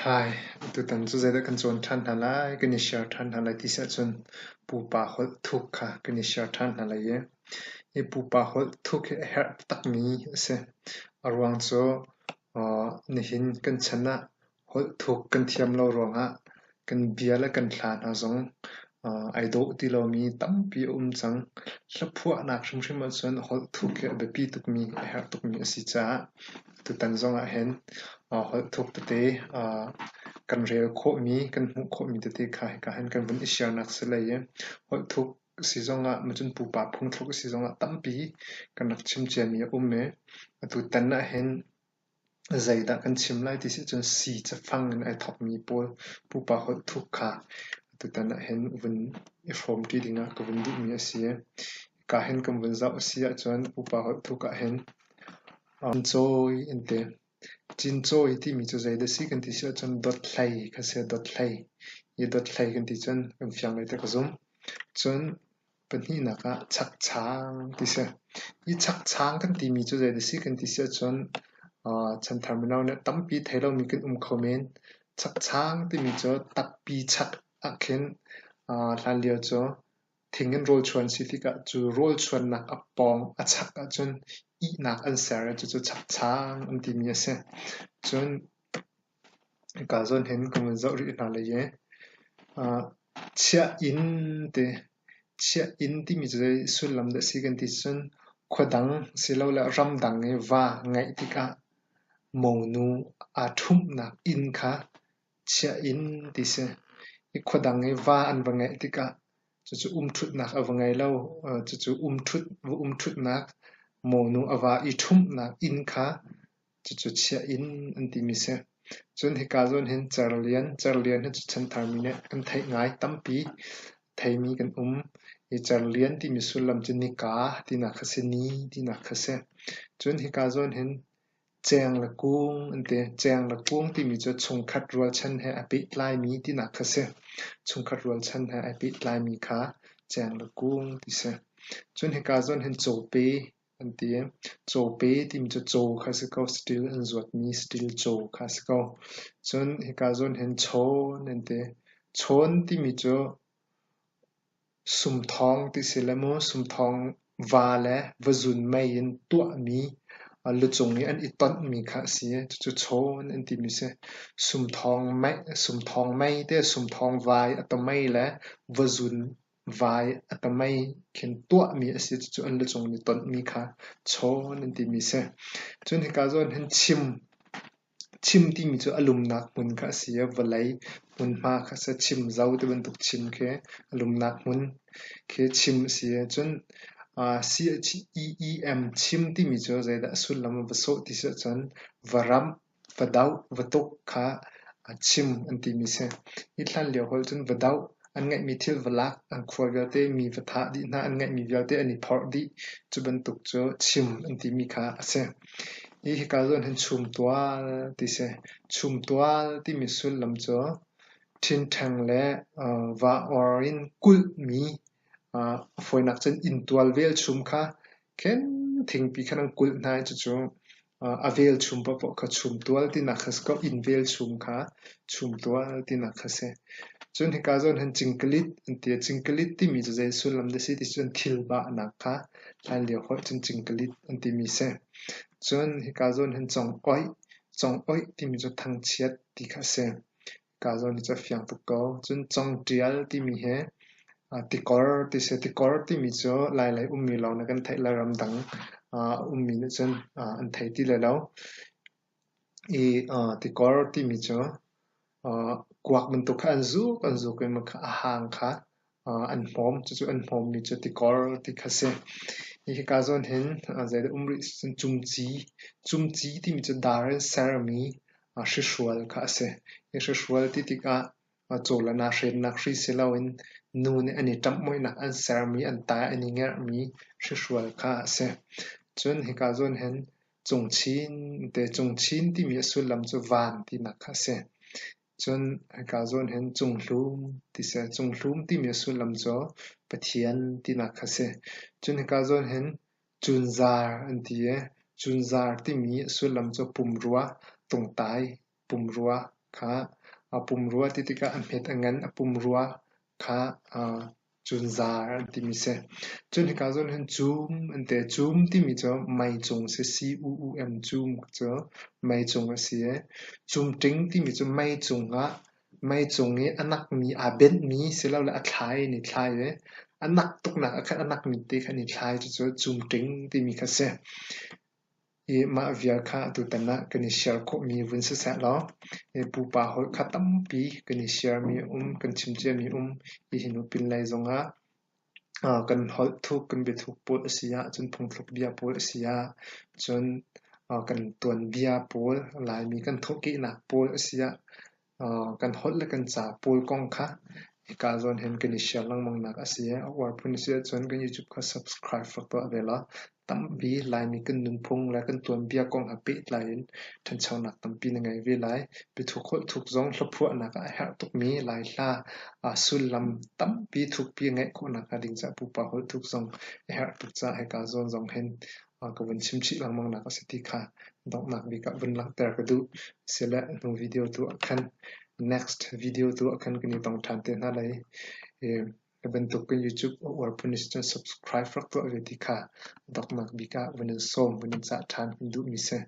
Hai, tu tan zu zai da kan zon than halai kan ni share than halai ti sa chun pu pa hol thuk kha kan ni share than halai ye e pu pa hol thuk her tak mi se arwang cho ni hin kan chana hol thuk kan thiam lo ronga kan bia la kan thlan ha zong ai do ti lo mi tam pi chang hlaphua nak shum shim ma chun hol thuk ke be pi tuk mi her tuk mi si cha tu tan zong a hen hol thuk te kan rel kho mi kan hu kho mi te ka han kan bun ishar nak se lai ye hol thuk si zonga machun pu pa phung thuk si zonga tampi kan nak chim che mi me tu tan na hen zai da kan chim lai ti si chun si cha phang ai thop mi pol pu pa hol thuk kha tu tan na hen bun i from ti dinga ko bun du mi asia ka hen kan bun za asia chuan pu pa hol thuk ka hen joy inte chin joy ti mi chu zai da si kan ti sia chun dot thlai kha se dot thlai ye dot thlai kan ti chun kan fyang lai ta ka zum chun pani na ka chak chang ti se I chak chang kan ti mi chu zai da si kan ti sia chun chan terminal ne tampi thailo mi kan comment chak chang ti mi chu tak pi chak akhen hlan lio chu thingen rol chuan si ti ka chu rol chuan nak apong achak a chun I nak an ser chu chak chang an ti mi se chun ka zon hen kum zo ri na le ye chia in ti mi zai sulam da si kan ti chun khodang silo la ram dang e wa ngai ti ka monu a thum nak in kha chia in ti se I khodang e wa an wa ngai ti ka chu thut nak a wa ngai lo chu thut nak monu awa I thum nak in kha chu chia in an ti mi se chun he ka zon hen charlian he chan tharmine kan thai ngai tampi thai mi kan e charlian ti mi sulam chini ka ti na khase ni ti na khase chun he ka zon hen cheng la kung ante cheng la kung ti mi chu chungkhat rual chan he api lai mi ti na khase chungkhat rual chan he api lai mi kha cheng la kung ti se chun he ka zon hen chope ante chope ti mi chu cho khase ko still an zot mi still cho khase ko chun he ka zon hen chon ante chon ti mi chu sum thong ti selamo sum thong wa le wazun mai in tua mi lu chung ni an iton mi kha si chu chon an ti mi se sum thong mai te sum thong vai atamai le wazun vai atamai khen tua mi asi chu an lu chung ni ton mi kha chon an ti mi se chun he ka zon hen chim ti mi chu alum nak mun kha sia walai mun ma kha sa chim zau te ban tuk chim ke alum nak mun ke chim sia chun CHEEM chim ti mi chu zai da sul lam ba so ti sa chan varam vadau vatok kha chim an ti mi se I thlan leo hol chun vadau an ngai mi thil walak an khwal ga te mi vatha di na an ngai mi ga te ani phor di chu ban tuk chu chim an ti mi kha ase I ka zon hen chum twal ti se chum twal ti mi sul lam chu thin thang le wa orin kul mi foi nak chen in twal vel chum kha ken thing pi khanang kul nai chu avel chum pa po kha chum twal ti na khas ko in vel chum kha chum twal ti na khase chun he ka zon hen chingkalit ti mi zai sulam de si ti chun thil ba na kha hlan leo ho chun chingkalit an ti mi se chun he ka zon hen chong oi ti mi zo thang chiat ti kha se ka zon ni cha fyang tu ko chun chong trial ti mi he tikor ti mi cho lai mi lo na kan thai la ram dang mi na chen an thai ti la lo tikor ti mi cho kwak man to kha an zu ke ma kha hang kha an hom chu an hom mi cho tikor ti kha se I ka zon hen zai da umri chumchi ti mi cho dar ceremony shishwal kha se shishwal ti ka chola na shen na khri se lawin nu ne ani tam moi na an ceremony an ta ani nger mi shishwal kha se chun he ka zon hen chungchin ti mi sulam chu van ti na kha se chun he ka zon hen chunghlum ti mi sulam chu pathian ti na kha se chun he ka zon hen chunzar an ti chunzar ti mi sulam chu pumrua tongtai pumrua ka pumrua titika amhet angan pumrua ka junzar ti mi se chun ka zon han zoom ante zoom ti mi cho mai chung se COOM zoom cho mai chung se zoom ting ti mi cho mai chung a mai chung e anak mi a ben mi se la a thlai ni thlai le anak tuk na khat anak mi te khat ni thlai cho zoom ting ti mi kha se e ma via kha tu tana kani share ko mi vun se sa lo e pu pa hol khatam pi kani share mi kan chim che mi i hinu pin lai zonga kan hol thuk kan be thuk pol asia chun phung thuk bia pol asia chun kan tuan bia pol lai mi kan thuk ki na pol asia kan hol le kan cha pol kong kha ka zon hen kan share lang mang nak asia or phun sia chun kan youtube kha subscribe for to avela tam bi lai mi kan nung phung la kan tuan bia kong ha pe lain than chau nak tam pi na ngai ve lai be thuk khol thuk zong thaphu na ka ha tuk mi lai hla sul lam tam pi thuk pi ngai ko na ka ding cha pu pa hol thuk zong ha tuk cha ha ka zon zong hen ka wan chim chi lang mang na ka siti kha dok nak bi ka bun lak ter ka du sela no video tu khan next video tu akan kini tong than te na lai ben tuk kan youtube or punis to subscribe for to vetika dok nak bika wen som wen cha than du mi se